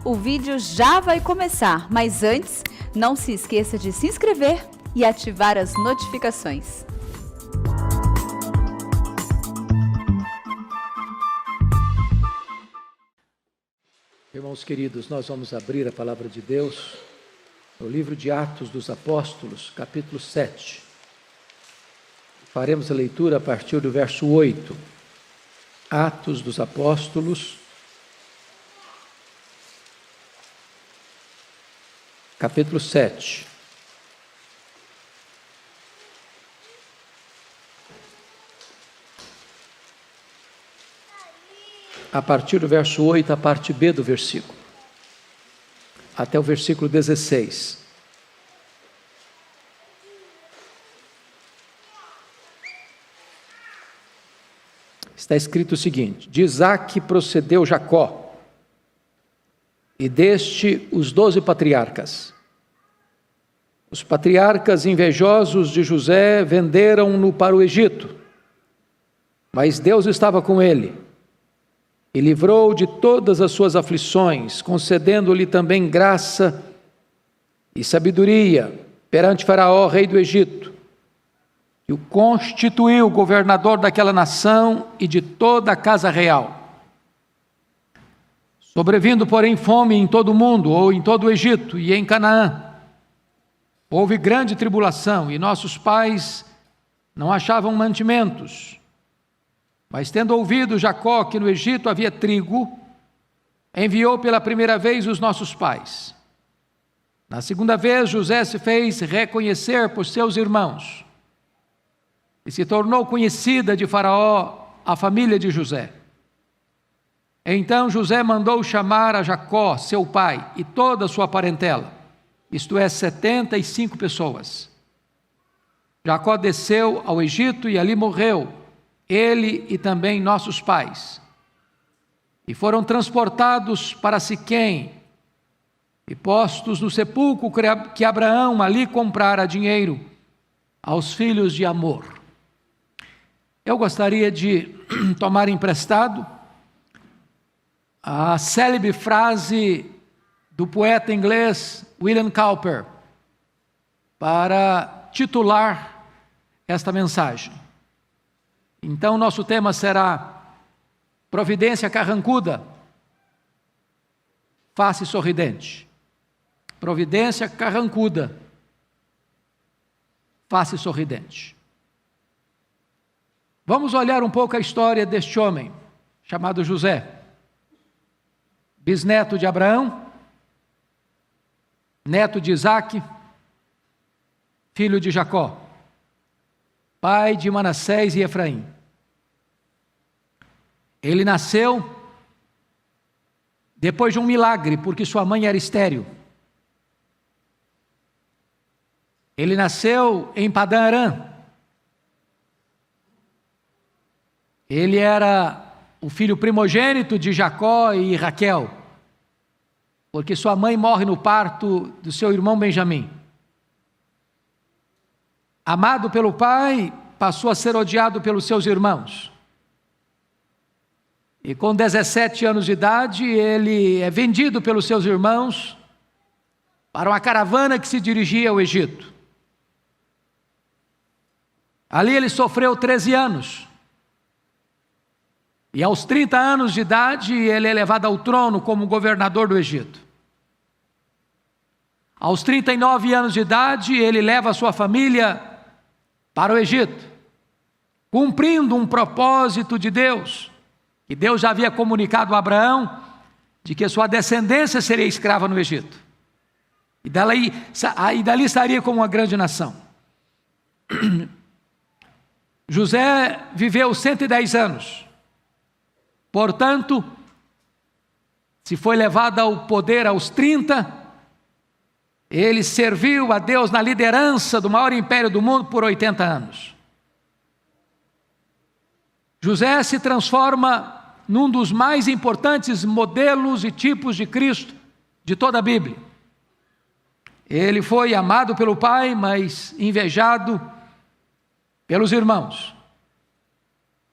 O vídeo já vai começar, mas antes, não se esqueça de se inscrever e ativar as notificações. Irmãos queridos, nós vamos abrir a palavra de Deus no livro de Atos dos Apóstolos, capítulo 7. Faremos a leitura a partir do verso 8. Atos dos Apóstolos, capítulo 7. A partir do verso 8, a parte B do versículo, até o versículo 16. Está escrito o seguinte: de Isaque procedeu Jacó, e deste os 12 patriarcas. Os patriarcas invejosos de José venderam-no para o Egito, mas Deus estava com ele, e livrou de todas as suas aflições, concedendo-lhe também graça e sabedoria perante Faraó, rei do Egito, e o constituiu governador daquela nação e de toda a casa real. Sobrevindo, porém, fome em todo o mundo, ou em todo o Egito e em Canaã, houve grande tribulação, e nossos pais não achavam mantimentos. Mas tendo ouvido Jacó que no Egito havia trigo, enviou pela primeira vez os nossos pais. Na segunda vez, José se fez reconhecer por seus irmãos, e se tornou conhecida de Faraó a família de José. Então José mandou chamar a Jacó, seu pai, e toda a sua parentela, isto é, 75 pessoas. Jacó desceu ao Egito e ali morreu, ele e também nossos pais. E foram transportados para Siquém e postos no sepulcro que Abraão ali comprara a dinheiro aos filhos de Amor. Eu gostaria de tomar emprestado a célebre frase do poeta inglês William Cowper para titular esta mensagem. Então, nosso tema será Providência Carrancuda, face sorridente. Providência Carrancuda, face sorridente. Vamos olhar um pouco a história deste homem, chamado José, bisneto de Abraão, neto de Isaque, filho de Jacó, pai de Manassés e Efraim. Ele nasceu depois de um milagre, porque sua mãe era estéril. Ele nasceu em Padã Arã. Ele era o filho primogênito de Jacó e Raquel, porque sua mãe morre no parto do seu irmão Benjamim. Amado pelo pai, passou a ser odiado pelos seus irmãos. E com 17 anos de idade, ele é vendido pelos seus irmãos para uma caravana que se dirigia ao Egito. Ali ele sofreu 13 anos. E aos 30 anos de idade, ele é levado ao trono como governador do Egito. Aos 39 anos de idade, ele leva a sua família para o Egito, cumprindo um propósito de Deus, que Deus já havia comunicado a Abraão, de que sua descendência seria escrava no Egito. E dali estaria como uma grande nação. José viveu 110 anos. Portanto, se foi levado ao poder aos 30, ele serviu a Deus na liderança do maior império do mundo por 80 anos. José se transforma num dos mais importantes modelos e tipos de Cristo de toda a Bíblia. Ele foi amado pelo pai, mas invejado pelos irmãos.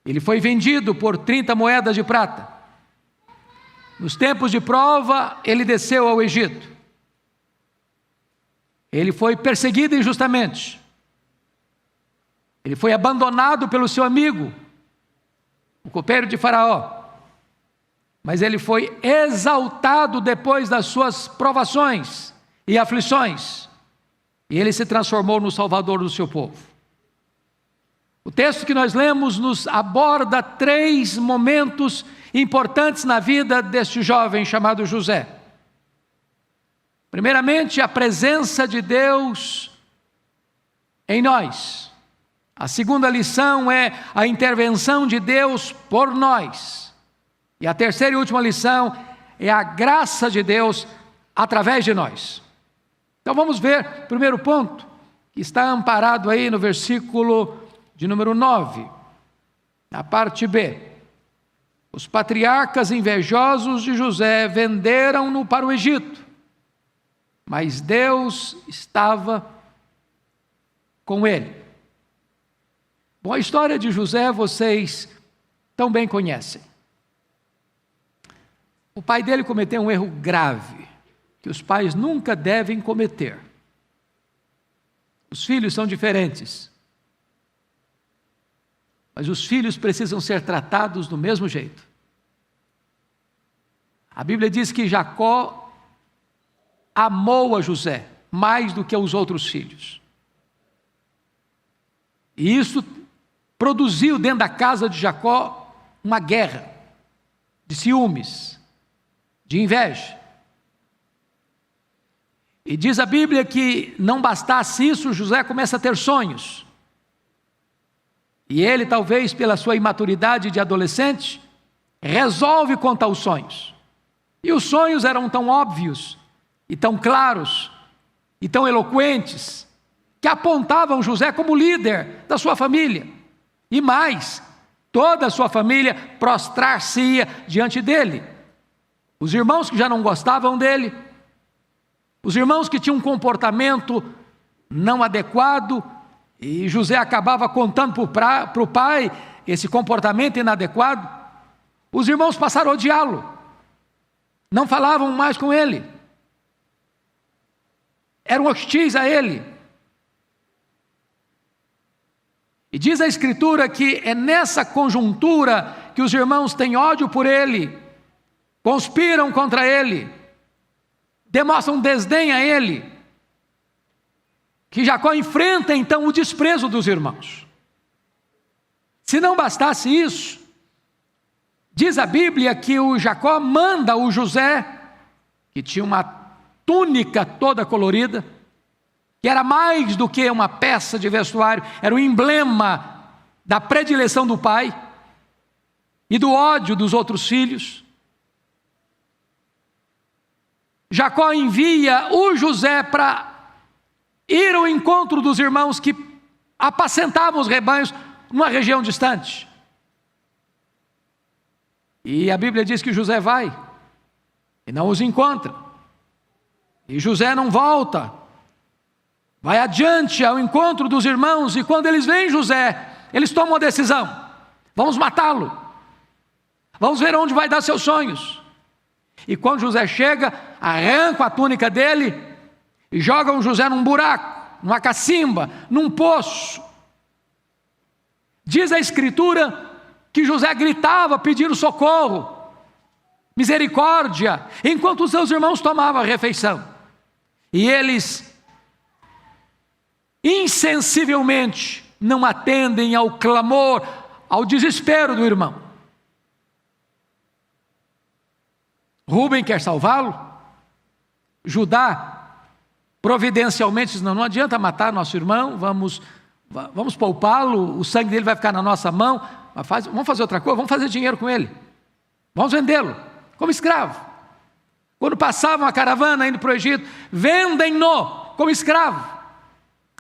Ele foi vendido por 30 moedas de prata. Nos tempos de prova, ele desceu ao Egito. Ele foi perseguido injustamente. Ele foi abandonado pelo seu amigo, o copeiro de Faraó. Mas ele foi exaltado depois das suas provações e aflições. E ele se transformou no salvador do seu povo. O texto que nós lemos nos aborda 3 momentos importantes na vida deste jovem chamado José. Primeiramente, a presença de Deus em nós. A segunda lição é a intervenção de Deus por nós. E a terceira e última lição é a graça de Deus através de nós. Então vamos ver o primeiro ponto, que está amparado aí no versículo de número 9, na parte B. Os patriarcas invejosos de José venderam-no para o Egito, mas Deus estava com ele. Bom, a história de José vocês tão bem conhecem. O pai dele cometeu um erro grave, que os pais nunca devem cometer. Os filhos são diferentes, mas os filhos precisam ser tratados do mesmo jeito. A Bíblia diz que Jacó amou a José mais do que os outros filhos. E isso produziu dentro da casa de Jacó uma guerra de ciúmes, de inveja. E diz a Bíblia que não bastasse isso, José começa a ter sonhos. E ele, talvez pela sua imaturidade de adolescente, resolve contar os sonhos. E os sonhos eram tão óbvios, e tão claros, e tão eloquentes, que apontavam José como líder da sua família. E mais, toda a sua família prostrar-se-ia diante dele. Os irmãos que já não gostavam dele, os irmãos que tinham um comportamento não adequado, e José acabava contando para o pai esse comportamento inadequado, os irmãos passaram a odiá-lo, não falavam mais com ele, eram hostis a ele. E diz a Escritura que é nessa conjuntura que os irmãos têm ódio por ele, conspiram contra ele, demonstram desdém a ele, que Jacó enfrenta então o desprezo dos irmãos. Se não bastasse isso, diz a Bíblia que o Jacó manda o José, que tinha uma túnica toda colorida, que era mais do que uma peça de vestuário, era o emblema da predileção do pai e do ódio dos outros filhos. Jacó envia o José para ir ao encontro dos irmãos que apacentavam os rebanhos numa região distante. E a Bíblia diz que José vai e não os encontra. E José não volta, vai adiante ao encontro dos irmãos, e quando eles veem José, eles tomam uma decisão: vamos matá-lo, vamos ver onde vai dar seus sonhos. E quando José chega, arrancam a túnica dele e jogam José num buraco, numa cacimba, num poço. Diz a Escritura que José gritava pedindo socorro, misericórdia, enquanto os seus irmãos tomavam a refeição. E eles insensivelmente não atendem ao clamor, ao desespero do irmão. Rúben quer salvá-lo. Judá providencialmente diz: não adianta matar nosso irmão, vamos poupá-lo, o sangue dele vai ficar na nossa mão, vamos fazer outra coisa, vamos fazer dinheiro com ele, vamos vendê-lo como escravo. Quando passavam a caravana indo para o Egito, vendem-no como escravo.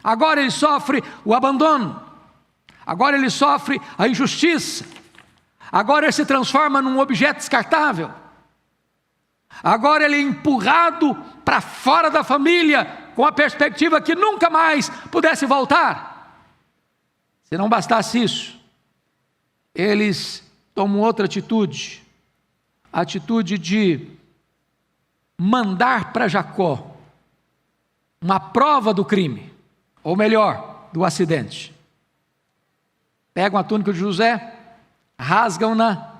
Agora ele sofre o abandono, agora ele sofre a injustiça, agora ele se transforma num objeto descartável, agora ele é empurrado para fora da família, com a perspectiva que nunca mais pudesse voltar. Se não bastasse isso, eles tomam outra atitude. a atitude de mandar para Jacó uma prova do crime, ou melhor, do acidente. Pegam a túnica de José, rasgam-na,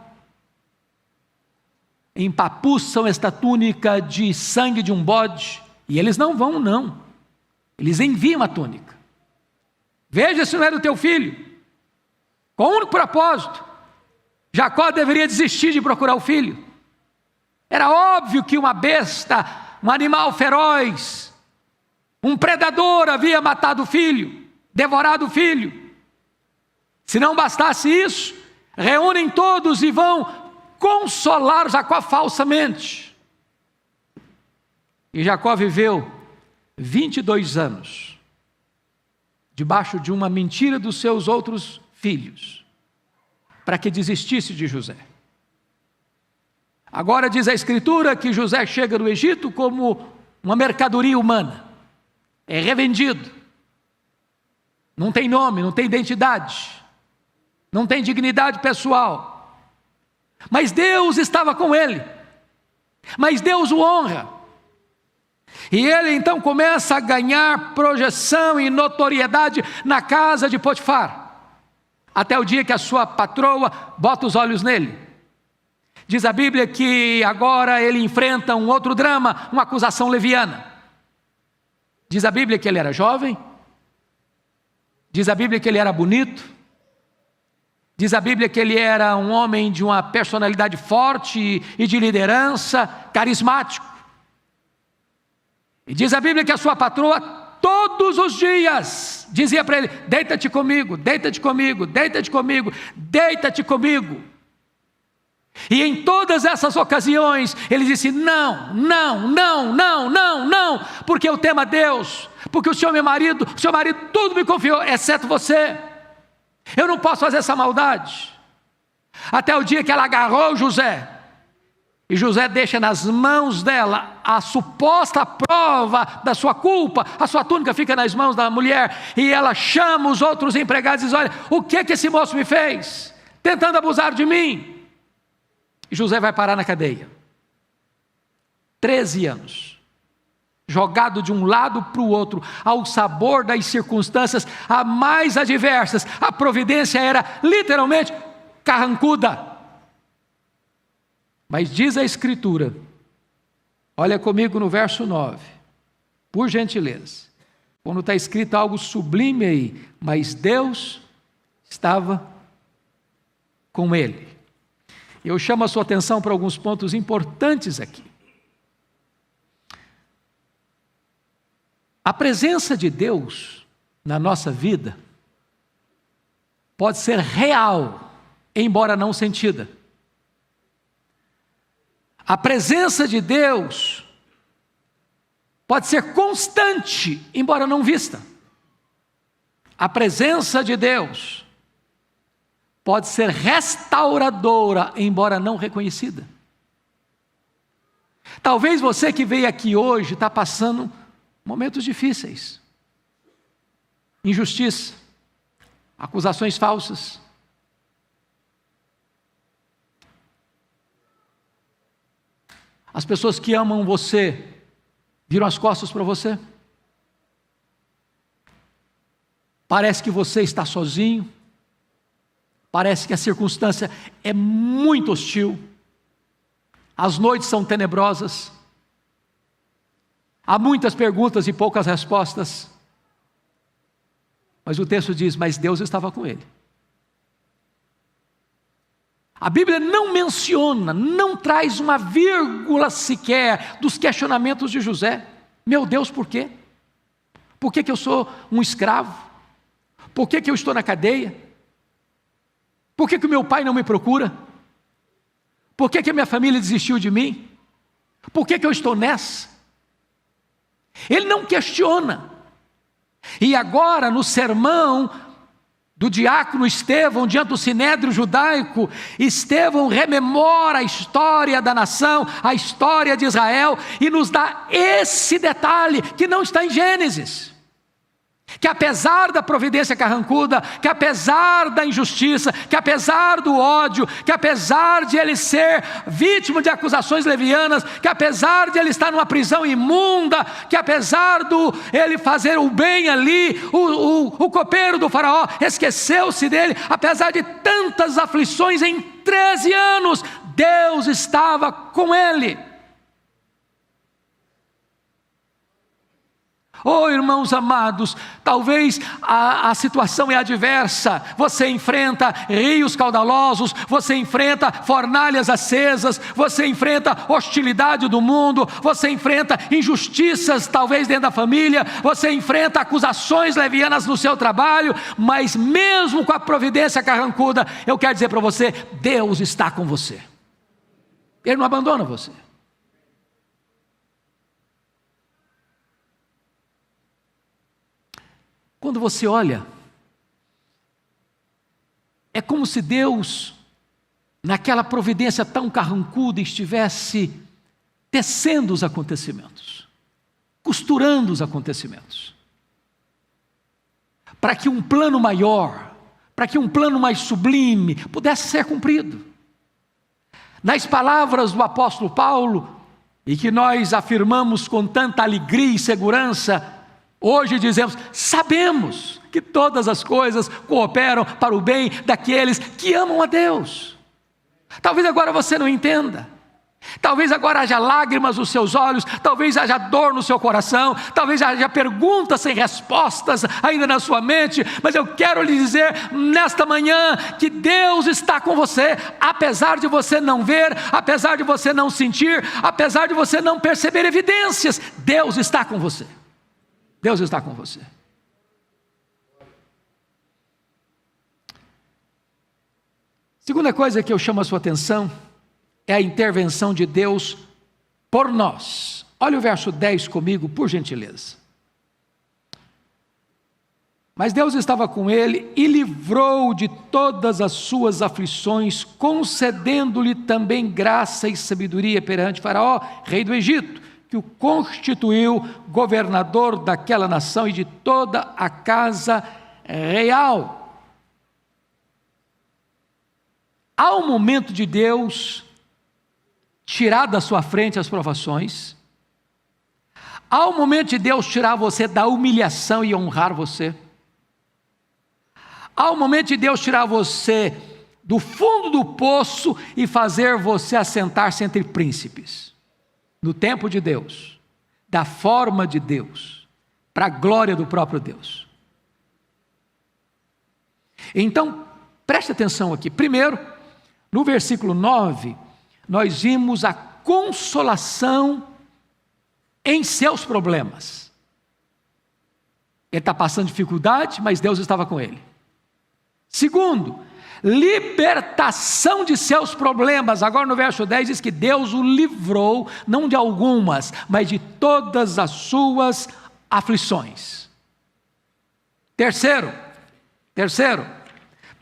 empapuçam esta túnica de sangue de um bode, e eles não vão, não. Eles enviam a túnica. Veja se não é do teu filho. Com o único propósito: Jacó deveria desistir de procurar o filho. Era óbvio que uma besta, um animal feroz, um predador havia matado o filho, devorado o filho. Se não bastasse isso, reúnem todos e vão consolar Jacó falsamente. E Jacó viveu 22 anos debaixo de uma mentira dos seus outros filhos, para que desistisse de José. Agora diz a Escritura que José chega no Egito como uma mercadoria humana, é revendido, não tem nome, não tem identidade, não tem dignidade pessoal, mas Deus estava com ele, mas Deus o honra, e ele então começa a ganhar projeção e notoriedade na casa de Potifar, até o dia que a sua patroa bota os olhos nele. Diz a Bíblia que agora ele enfrenta um outro drama, uma acusação leviana. Diz a Bíblia que ele era jovem, diz a Bíblia que ele era bonito, diz a Bíblia que ele era um homem de uma personalidade forte e de liderança, carismático. E diz a Bíblia que a sua patroa todos os dias dizia para ele: deita-te comigo, deita-te comigo, deita-te comigo, deita-te comigo. E em todas essas ocasiões ele disse: não, não, não, não, não, não, porque eu temo a Deus, porque o seu marido tudo me confiou, exceto você. Eu não posso fazer essa maldade. Até o dia que ela agarrou José, e José deixa nas mãos dela a suposta prova da sua culpa. A sua túnica fica nas mãos da mulher, e ela chama os outros empregados e diz: olha, o que esse moço me fez? Tentando abusar de mim. E José vai parar na cadeia. 13 anos. Jogado de um lado para o outro, ao sabor das circunstâncias a mais adversas. A providência era literalmente carrancuda. Mas diz a Escritura, olha comigo no verso 9, por gentileza, quando está escrito algo sublime aí: mas Deus estava com ele. Eu chamo a sua atenção para alguns pontos importantes aqui. A presença de Deus na nossa vida pode ser real, embora não sentida. A presença de Deus pode ser constante, embora não vista. A presença de Deus pode ser restauradora, embora não reconhecida. Talvez você que veio aqui hoje está passando momentos difíceis, injustiça, acusações falsas. As pessoas que amam você viram as costas para você. Parece que você está sozinho. Parece que a circunstância é muito hostil. As noites são tenebrosas. Há muitas perguntas e poucas respostas. Mas o texto diz: mas Deus estava com ele. A Bíblia não menciona, não traz uma vírgula sequer dos questionamentos de José. Meu Deus, por quê? Por que eu sou um escravo? Por que eu estou na cadeia? Por que o meu pai não me procura? Por que a minha família desistiu de mim? Por que eu estou nessa? Ele não questiona. E agora, no sermão do diácono Estevão, diante do sinédrio judaico, Estevão rememora a história da nação, a história de Israel, e nos dá esse detalhe que não está em Gênesis. que apesar da providência carrancuda, que apesar da injustiça, que apesar do ódio, que apesar de ele ser vítima de acusações levianas, que apesar de ele estar numa prisão imunda, que apesar de ele fazer o bem ali, o copeiro do faraó esqueceu-se dele, apesar de tantas aflições em 13 anos, Deus estava com ele. Oh, irmãos amados, talvez a situação é adversa, você enfrenta rios caudalosos, você enfrenta fornalhas acesas, você enfrenta hostilidade do mundo, você enfrenta injustiças talvez dentro da família, você enfrenta acusações levianas no seu trabalho, mas mesmo com a providência carrancuda, eu quero dizer para você, Deus está com você, Ele não abandona você. Quando você olha, é como se Deus, naquela providência tão carrancuda, estivesse tecendo os acontecimentos, costurando os acontecimentos, para que um plano maior, para que um plano mais sublime pudesse ser cumprido. Nas palavras do apóstolo Paulo, e que nós afirmamos com tanta alegria e segurança, hoje dizemos, sabemos que todas as coisas cooperam para o bem daqueles que amam a Deus. Talvez agora você não entenda, talvez agora haja lágrimas nos seus olhos, talvez haja dor no seu coração, talvez haja perguntas sem respostas ainda na sua mente, mas eu quero lhe dizer nesta manhã que Deus está com você, apesar de você não ver, apesar de você não sentir, apesar de você não perceber evidências, Deus está com você. Deus está com você. Segunda coisa que eu chamo a sua atenção é a intervenção de Deus por nós. Olha o verso 10 comigo, por gentileza. Mas Deus estava com ele e livrou de todas as suas aflições, concedendo-lhe também graça e sabedoria perante Faraó, rei do Egito, que o constituiu governador daquela nação e de toda a casa real. Há um momento de Deus tirar da sua frente as provações, há um momento de Deus tirar você da humilhação e honrar você, há um momento de Deus tirar você do fundo do poço e fazer você assentar-se entre príncipes. No tempo de Deus, da forma de Deus, para a glória do próprio Deus. Então, preste atenção aqui. Primeiro, no versículo 9, nós vimos a consolação em seus problemas. Ele está passando dificuldade, mas Deus estava com ele. Segundo, libertação de seus problemas. Agora no verso 10 diz que Deus o livrou, não de algumas, mas de todas as suas aflições. Terceiro,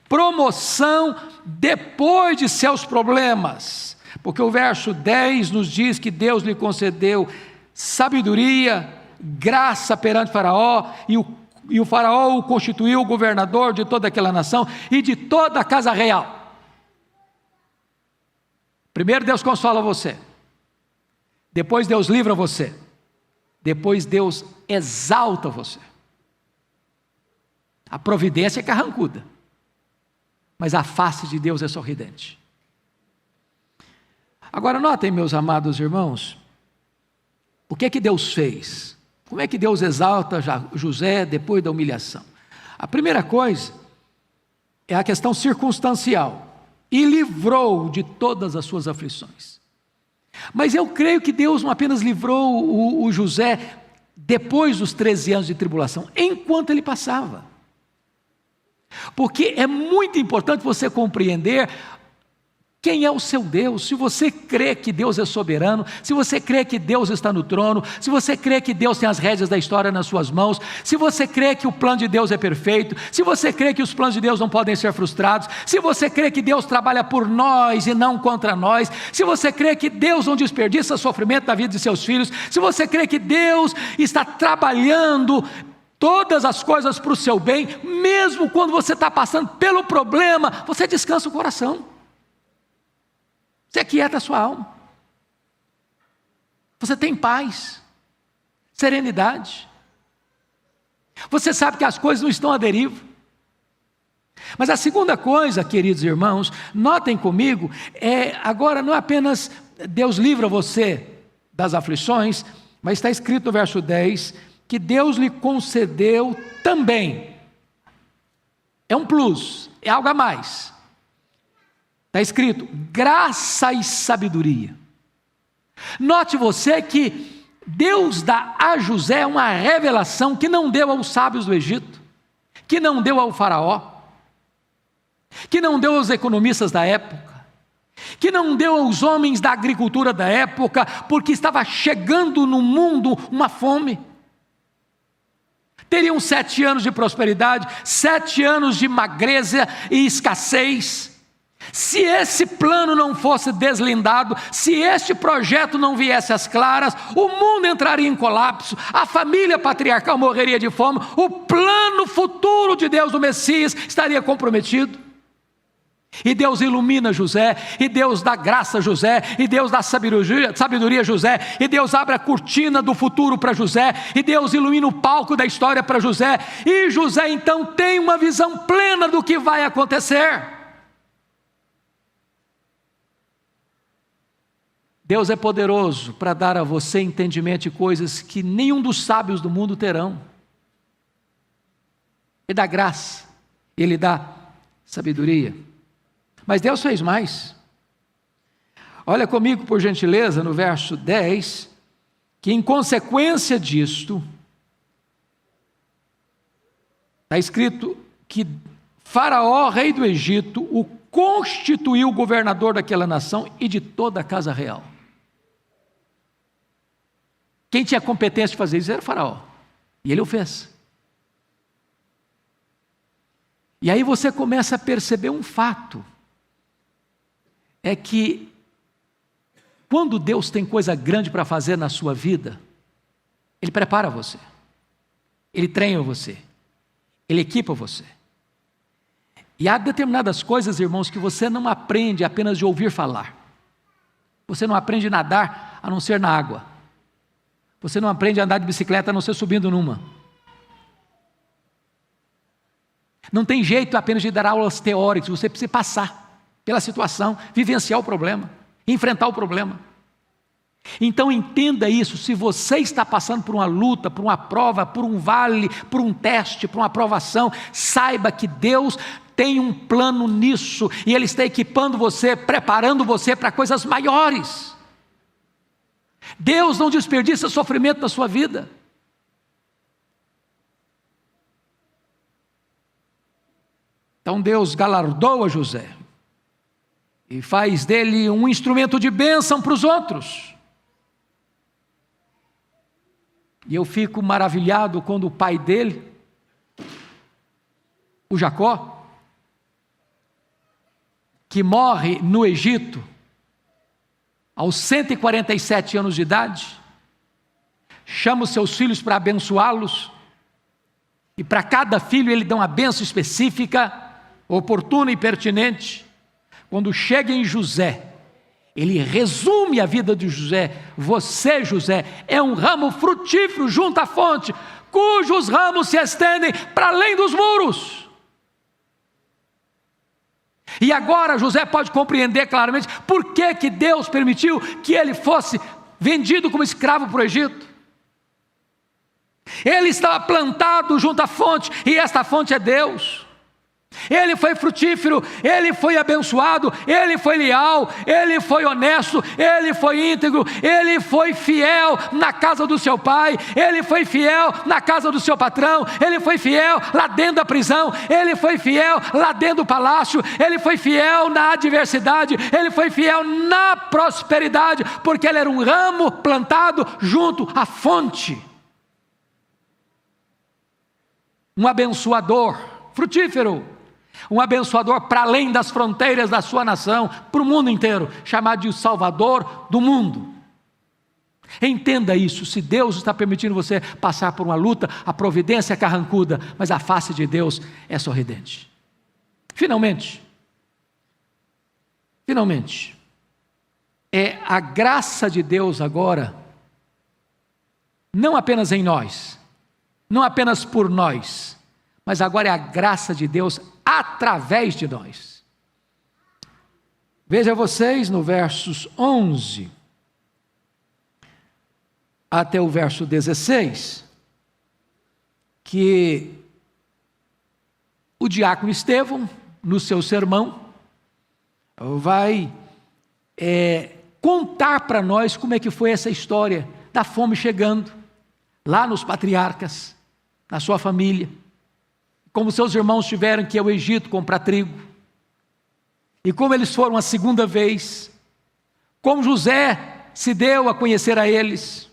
promoção depois de seus problemas, porque o verso 10 nos diz que Deus lhe concedeu sabedoria, graça perante Faraó, e o faraó o constituiu governador de toda aquela nação e de toda a casa real. Primeiro Deus consola você, depois Deus livra você, depois Deus exalta você. A providência é carrancuda, mas a face de Deus é sorridente. Agora notem, meus amados irmãos, o que é que Deus fez? Como é que Deus exalta José depois da humilhação? A primeira coisa é a questão circunstancial. E livrou de todas as suas aflições. Mas eu creio que Deus não apenas livrou o José depois dos 13 anos de tribulação, enquanto ele passava. Porque é muito importante você compreender quem é o seu Deus. Se você crê que Deus é soberano, se você crê que Deus está no trono, se você crê que Deus tem as rédeas da história nas suas mãos, se você crê que o plano de Deus é perfeito, se você crê que os planos de Deus não podem ser frustrados, se você crê que Deus trabalha por nós e não contra nós, se você crê que Deus não desperdiça sofrimento na vida de seus filhos, se você crê que Deus está trabalhando todas as coisas para o seu bem, mesmo quando você está passando pelo problema, você descansa o coração, você aquieta a sua alma, você tem paz, serenidade, você sabe que as coisas não estão à deriva. Mas a segunda coisa, queridos irmãos, notem comigo, agora não é apenas Deus livra você das aflições, mas está escrito no verso 10, que Deus lhe concedeu também, é um plus, é algo a mais, está escrito, graça e sabedoria. Note você que Deus dá a José uma revelação que não deu aos sábios do Egito, que não deu ao faraó, que não deu aos economistas da época, que não deu aos homens da agricultura da época, porque estava chegando no mundo uma fome. Teriam 7 anos de prosperidade, 7 anos de magreza e escassez. Se esse plano não fosse deslindado, se este projeto não viesse às claras, o mundo entraria em colapso, a família patriarcal morreria de fome, o plano futuro de Deus do Messias estaria comprometido. E Deus ilumina José, e Deus dá graça a José, e Deus dá sabedoria a José, e Deus abre a cortina do futuro para José, e Deus ilumina o palco da história para José, e José então tem uma visão plena do que vai acontecer. Deus é poderoso para dar a você entendimento de coisas que nenhum dos sábios do mundo terão. Ele dá graça, Ele dá sabedoria. Mas Deus fez mais. Olha comigo, por gentileza, no verso 10, que em consequência disto, está escrito que Faraó, rei do Egito, o constituiu governador daquela nação e de toda a casa real. Quem tinha competência de fazer isso era o Faraó, e ele o fez. E aí você começa a perceber um fato, é que quando Deus tem coisa grande para fazer na sua vida, Ele prepara você, Ele treina você, Ele equipa você. E há determinadas coisas, irmãos, que você não aprende apenas de ouvir falar. Você não aprende a nadar a não ser na água. Você não aprende a andar de bicicleta a não ser subindo numa. Não tem jeito apenas de dar aulas teóricas, você precisa passar pela situação, vivenciar o problema, enfrentar o problema. Então entenda isso, se você está passando por uma luta, por uma prova, por um vale, por um teste, por uma aprovação, saiba que Deus tem um plano nisso, e Ele está equipando você, preparando você para coisas maiores. Deus não desperdiça sofrimento na sua vida. Então Deus galardoa José, e faz dele um instrumento de bênção para os outros. E eu fico maravilhado quando o pai dele, o Jacó, que morre no Egito, aos 147 anos de idade, chama os seus filhos para abençoá-los, e para cada filho ele dá uma bênção específica, oportuna e pertinente. Quando chega em José, ele resume a vida de José. Você, José, é um ramo frutífero junto à fonte, cujos ramos se estendem para além dos muros. E agora José pode compreender claramente por que Deus permitiu que ele fosse vendido como escravo para o Egito. Ele estava plantado junto à fonte, e esta fonte é Deus. Ele foi frutífero, ele foi abençoado, ele foi leal, ele foi honesto, ele foi íntegro, ele foi fiel na casa do seu pai, ele foi fiel na casa do seu patrão, ele foi fiel lá dentro da prisão, ele foi fiel lá dentro do palácio, ele foi fiel na adversidade, ele foi fiel na prosperidade, porque ele era um ramo plantado junto à fonte. Um abençoador frutífero, um abençoador para além das fronteiras da sua nação, para o mundo inteiro, chamado de o Salvador do mundo. Entenda isso, se Deus está permitindo você passar por uma luta, a providência é carrancuda, mas a face de Deus é sorridente. Finalmente, é a graça de Deus agora, não apenas em nós, não apenas por nós, mas agora é a graça de Deus através de nós. Veja vocês no versos 11 até o verso 16, que o diácono Estevão, no seu sermão, vai contar para nós como é que foi essa história da fome chegando, lá nos patriarcas, na sua família, como seus irmãos tiveram que ir ao Egito comprar trigo, e como eles foram a segunda vez, como José se deu a conhecer a eles,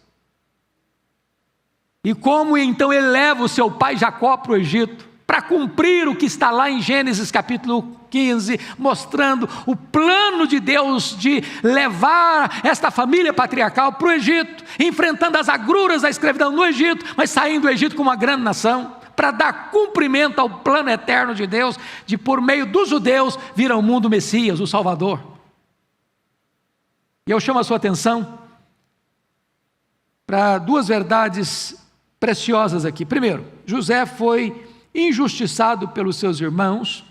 e como então ele leva o seu pai Jacó para o Egito, para cumprir o que está lá em Gênesis capítulo 15, mostrando o plano de Deus de levar esta família patriarcal para o Egito, enfrentando as agruras da escravidão no Egito, mas saindo do Egito como uma grande nação, para dar cumprimento ao plano eterno de Deus, de por meio dos judeus vir ao mundo o Messias, o Salvador. E eu chamo a sua atenção para duas verdades preciosas aqui. Primeiro, José foi injustiçado pelos seus irmãos,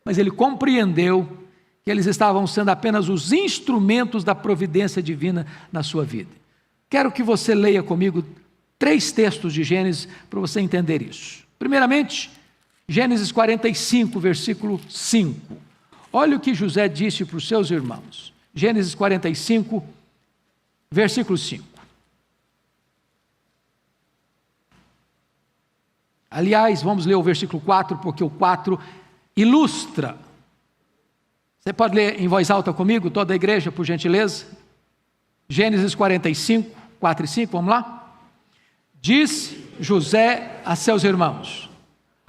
mas ele compreendeu que eles estavam sendo apenas os instrumentos da providência divina na sua vida. Quero que você leia comigo 3 textos de Gênesis para você entender isso. Primeiramente, Gênesis 45, versículo 5. Olha o que José disse para os seus irmãos. Gênesis 45, versículo 5. Aliás, vamos ler o versículo 4, porque o 4 ilustra. Você pode ler em voz alta comigo, toda a igreja, por gentileza? Gênesis 45, 4 e 5, vamos lá? Disse José a seus irmãos: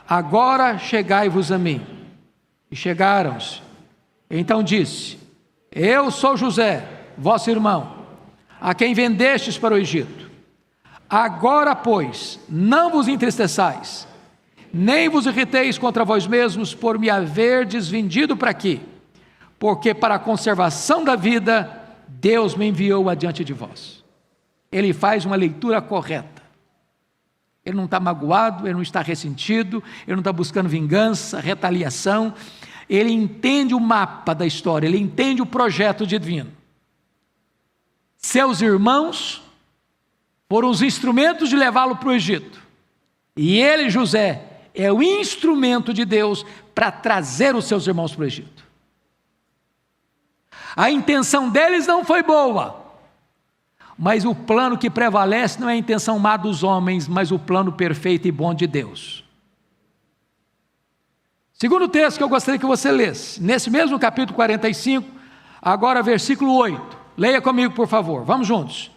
agora chegai-vos a mim. E chegaram-se. Então disse: eu sou José, vosso irmão, a quem vendestes para o Egito. Agora, pois, não vos entristeçais, nem vos irriteis contra vós mesmos por me haverdes vendido para aqui, porque para a conservação da vida, Deus me enviou adiante de vós. Ele faz uma leitura correta. Ele não está magoado, ele não está ressentido, ele não está buscando vingança, retaliação. Ele entende o mapa da história, ele entende o projeto divino. Seus irmãos foram os instrumentos de levá-lo para o Egito. E ele, José, é o instrumento de Deus para trazer os seus irmãos para o Egito. A intenção deles não foi boa, mas o plano que prevalece não é a intenção má dos homens, mas o plano perfeito e bom de Deus. Segundo texto que eu gostaria que você lesse, nesse mesmo capítulo 45, agora versículo 8. Leia comigo, por favor, vamos juntos.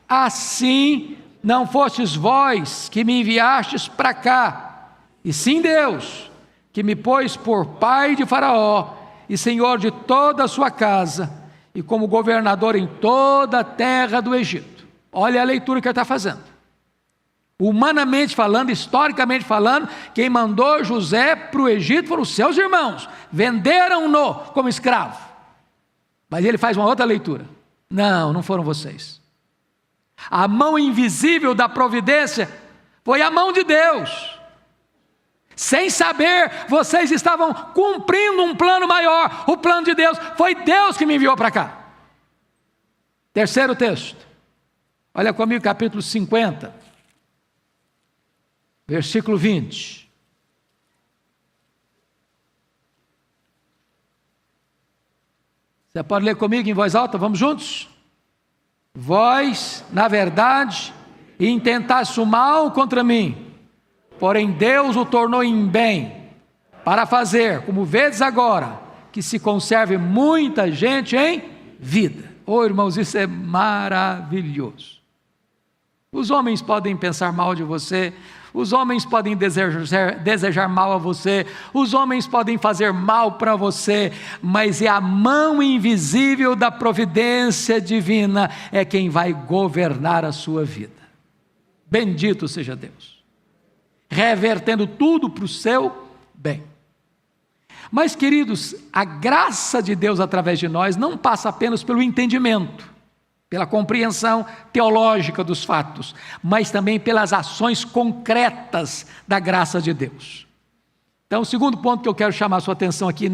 Assim não fostes vós que me enviastes para cá, e sim Deus, que me pôs por pai de Faraó e senhor de toda a sua casa, e como governador em toda a terra do Egito. Olha a leitura que ele está fazendo. Humanamente falando, historicamente falando, quem mandou José para o Egito foram os seus irmãos, venderam-no como escravo. Mas ele faz uma outra leitura. Não foram vocês. A mão invisível da providência foi a mão de Deus. Sem saber, vocês estavam cumprindo um plano maior. O plano de Deus, foi Deus que me enviou para cá. Terceiro texto. Olha comigo, capítulo 50, versículo 20. Você pode ler comigo em voz alta? Vamos juntos? Vós, na verdade, intentaste o mal contra mim, porém Deus o tornou em bem, para fazer, como vedes agora, que se conserve muita gente em vida. Oh, irmãos, isso é maravilhoso. Os homens podem pensar mal de você, Os homens podem desejar mal a você, os homens podem fazer mal para você, mas é a mão invisível da providência divina é quem vai governar a sua vida. Bendito seja Deus, revertendo tudo para o seu bem. Mas, queridos, a graça de Deus através de nós não passa apenas pelo entendimento, pela compreensão teológica dos fatos, mas também pelas ações concretas da graça de Deus. Então, o segundo ponto que eu quero chamar a sua atenção aqui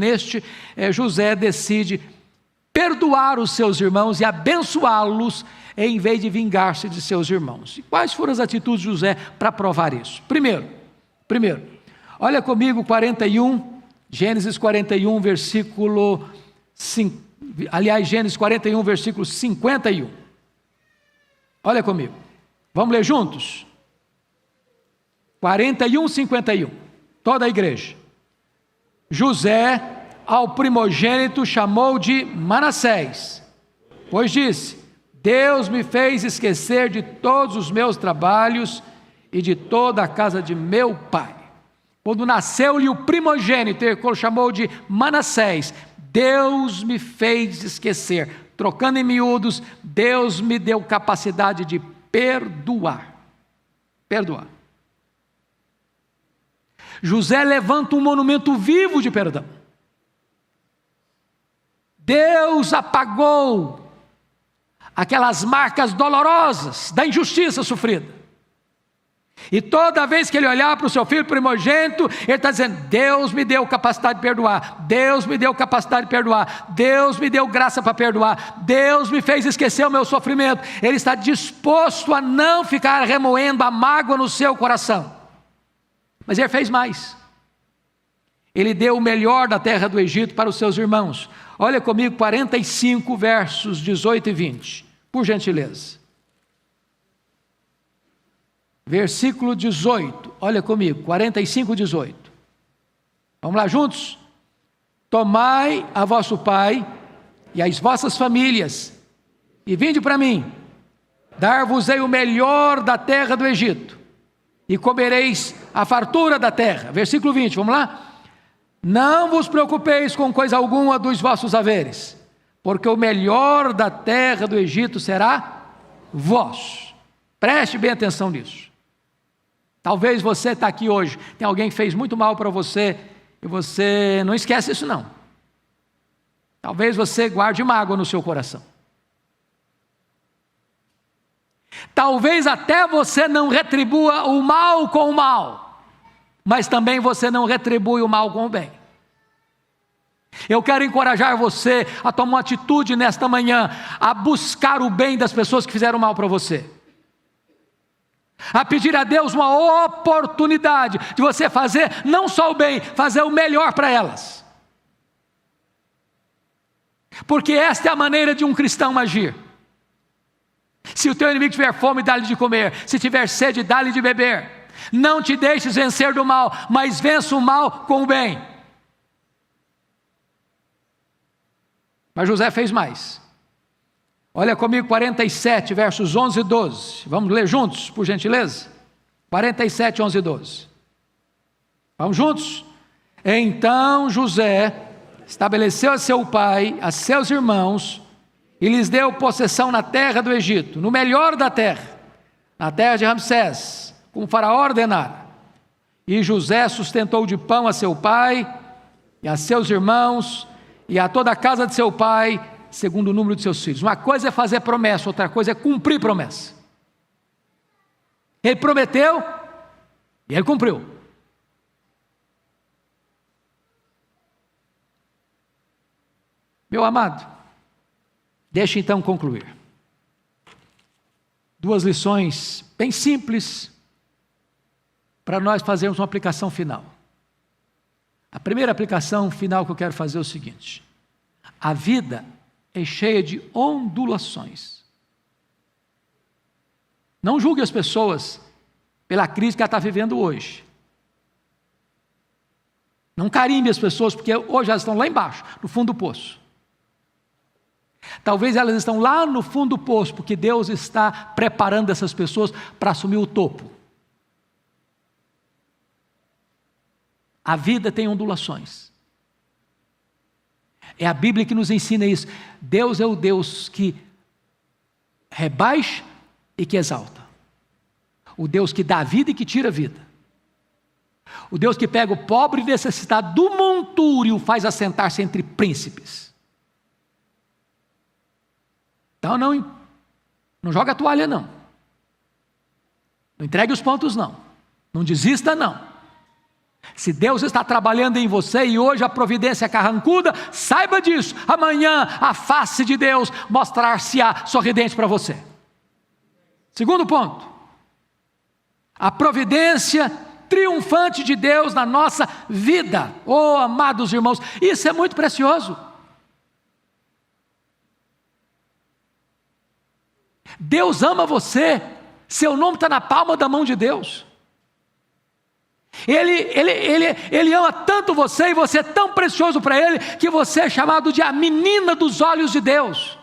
José decide perdoar os seus irmãos e abençoá-los em vez de vingar-se de seus irmãos. E quais foram as atitudes de José para provar isso? Primeiro, olha comigo Gênesis 41, versículo 5. Gênesis 41, versículo 51. Olha comigo. Vamos ler juntos? 41, 51. Toda a igreja. José, ao primogênito, chamou de Manassés, pois disse: Deus me fez esquecer de todos os meus trabalhos e de toda a casa de meu pai. Quando nasceu-lhe o primogênito, ele chamou de Manassés. Deus me fez esquecer. Trocando em miúdos, Deus me deu capacidade de perdoar. José levanta um monumento vivo de perdão. Deus apagou aquelas marcas dolorosas da injustiça sofrida. E toda vez que ele olhar para o seu filho primogênito, ele está dizendo: Deus me deu capacidade de perdoar, Deus me deu capacidade de perdoar, Deus me deu graça para perdoar, Deus me fez esquecer o meu sofrimento. Ele está disposto a não ficar remoendo a mágoa no seu coração. Mas ele fez mais. Ele deu o melhor da terra do Egito para os seus irmãos. Olha comigo 45 versos 18 e 20, por gentileza. Versículo 18, olha comigo, 45, 18. Vamos lá juntos? Tomai a vosso pai e as vossas famílias, e vinde para mim, dar-vos-ei o melhor da terra do Egito, e comereis a fartura da terra. Versículo 20, vamos lá? Não vos preocupeis com coisa alguma dos vossos haveres, porque o melhor da terra do Egito será vosso. Preste bem atenção nisso. Talvez você está aqui hoje, tem alguém que fez muito mal para você, e você não esquece isso não. Talvez você guarde mágoa no seu coração. Talvez até você não retribua o mal com o mal, mas também você não retribui o mal com o bem. Eu quero encorajar você a tomar uma atitude nesta manhã, a buscar o bem das pessoas que fizeram mal para você. A pedir a Deus uma oportunidade de você fazer não só o bem, fazer o melhor para elas. Porque esta é a maneira de um cristão agir. Se o teu inimigo tiver fome, dá-lhe de comer. Se tiver sede, dá-lhe de beber. Não te deixes vencer do mal, mas vença o mal com o bem. Mas José fez mais. Olha comigo 47, versos 11 e 12. Vamos ler juntos, por gentileza? 47, 11 e 12. Vamos juntos? Então José estabeleceu a seu pai, a seus irmãos, e lhes deu possessão na terra do Egito, no melhor da terra, na terra de Ramsés, como Faraó ordenara. E José sustentou de pão a seu pai, e a seus irmãos, e a toda a casa de seu pai, segundo o número de seus filhos. Uma coisa é fazer promessa, outra coisa é cumprir promessa. Ele prometeu e ele cumpriu. Meu amado, deixe então concluir. Duas lições bem simples para nós fazermos uma aplicação final. A primeira aplicação final que eu quero fazer é o seguinte: a vida é cheia de ondulações. Não julgue as pessoas pela crise que ela está vivendo hoje. Não carimbe as pessoas, porque hoje elas estão lá embaixo, no fundo do poço. Talvez elas estão lá no fundo do poço, porque Deus está preparando essas pessoas para assumir o topo. A vida tem ondulações. É a Bíblia que nos ensina isso. Deus é o Deus que rebaixa e que exalta. O Deus que dá vida e que tira vida. O Deus que pega o pobre e necessitado do monturo e o faz assentar-se entre príncipes. Então não joga a toalha não. Não entregue os pontos não. Não desista não. Se Deus está trabalhando em você e hoje a providência é carrancuda, saiba disso. Amanhã a face de Deus mostrar-se-á sorridente para você. Segundo ponto. A providência triunfante de Deus na nossa vida. Oh, amados irmãos, isso é muito precioso. Deus ama você. Seu nome está na palma da mão de Deus. Ele ama tanto você e você é tão precioso para Ele que você é chamado de a menina dos olhos de Deus.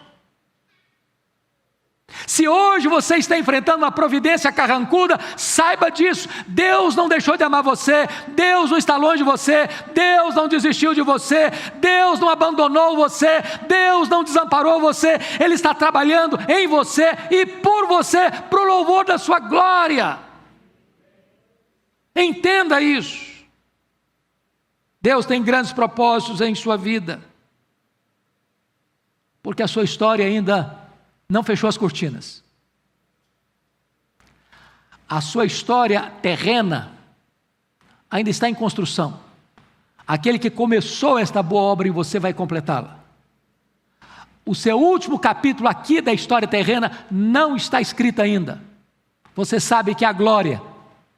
Se hoje você está enfrentando uma providência carrancuda, saiba disso. Deus não deixou de amar você, Deus não está longe de você, Deus não desistiu de você, Deus não abandonou você, Deus não desamparou você. Ele está trabalhando em você e por você, para o louvor da sua glória. Entenda isso. Deus tem grandes propósitos em sua vida, porque a sua história ainda não fechou as cortinas. A sua história terrena ainda está em construção. Aquele que começou esta boa obra em você vai completá-la. O seu último capítulo aqui da história terrena não está escrito ainda. Você sabe que é a glória,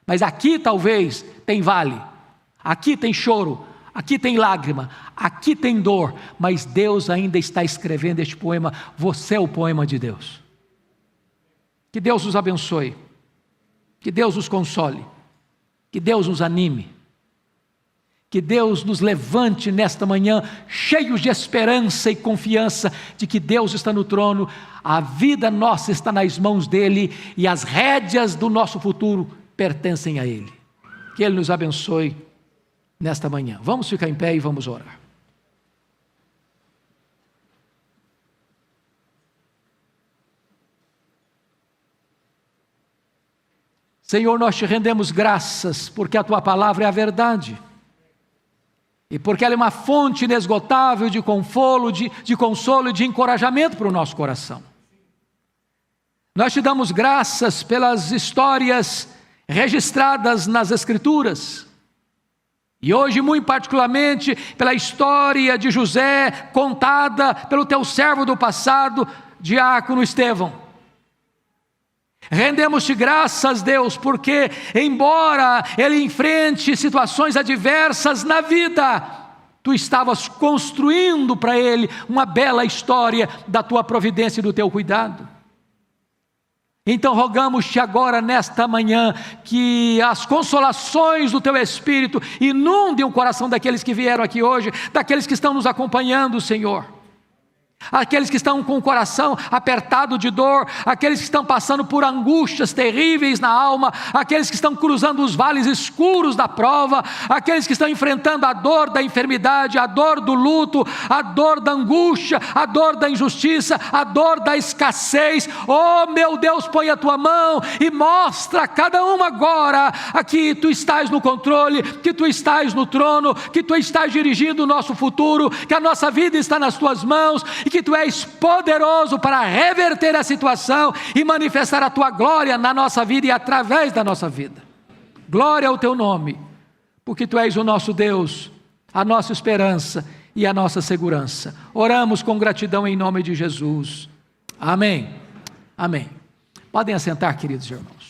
mas aqui talvez tem vale, aqui tem choro, aqui tem lágrima, aqui tem dor, mas Deus ainda está escrevendo este poema. Você é o poema de Deus. Que Deus nos abençoe, que Deus nos console, que Deus nos anime, que Deus nos levante nesta manhã cheios de esperança e confiança de que Deus está no trono, a vida nossa está nas mãos dEle e as rédeas do nosso futuro pertencem a Ele. Que Ele nos abençoe nesta manhã. Vamos ficar em pé e vamos orar. Senhor, nós te rendemos graças porque a Tua palavra é a verdade e porque ela é uma fonte inesgotável de consolo, de consolo e de encorajamento para o nosso coração. Nós te damos graças pelas histórias registradas nas Escrituras, e hoje muito particularmente pela história de José, contada pelo teu servo do passado, diácono Estevão. Rendemos-te graças, Deus, porque embora ele enfrente situações adversas na vida, tu estavas construindo para ele uma bela história da tua providência e do teu cuidado. Então rogamos-te agora nesta manhã que as consolações do teu Espírito inundem o coração daqueles que vieram aqui hoje, daqueles que estão nos acompanhando, Senhor. Aqueles que estão com o coração apertado de dor, aqueles que estão passando por angústias terríveis na alma, aqueles que estão cruzando os vales escuros da prova, aqueles que estão enfrentando a dor da enfermidade, a dor do luto, a dor da angústia, a dor da injustiça, a dor da escassez. Oh meu Deus, põe a tua mão e mostra a cada um agora que tu estás no controle, que tu estás no trono, que tu estás dirigindo o nosso futuro, que a nossa vida está nas tuas mãos e que tu és poderoso para reverter a situação e manifestar a tua glória na nossa vida e através da nossa vida. Glória ao teu nome, porque tu és o nosso Deus, a nossa esperança e a nossa segurança. Oramos com gratidão em nome de Jesus. Amém. Amém. Podem assentar, queridos irmãos.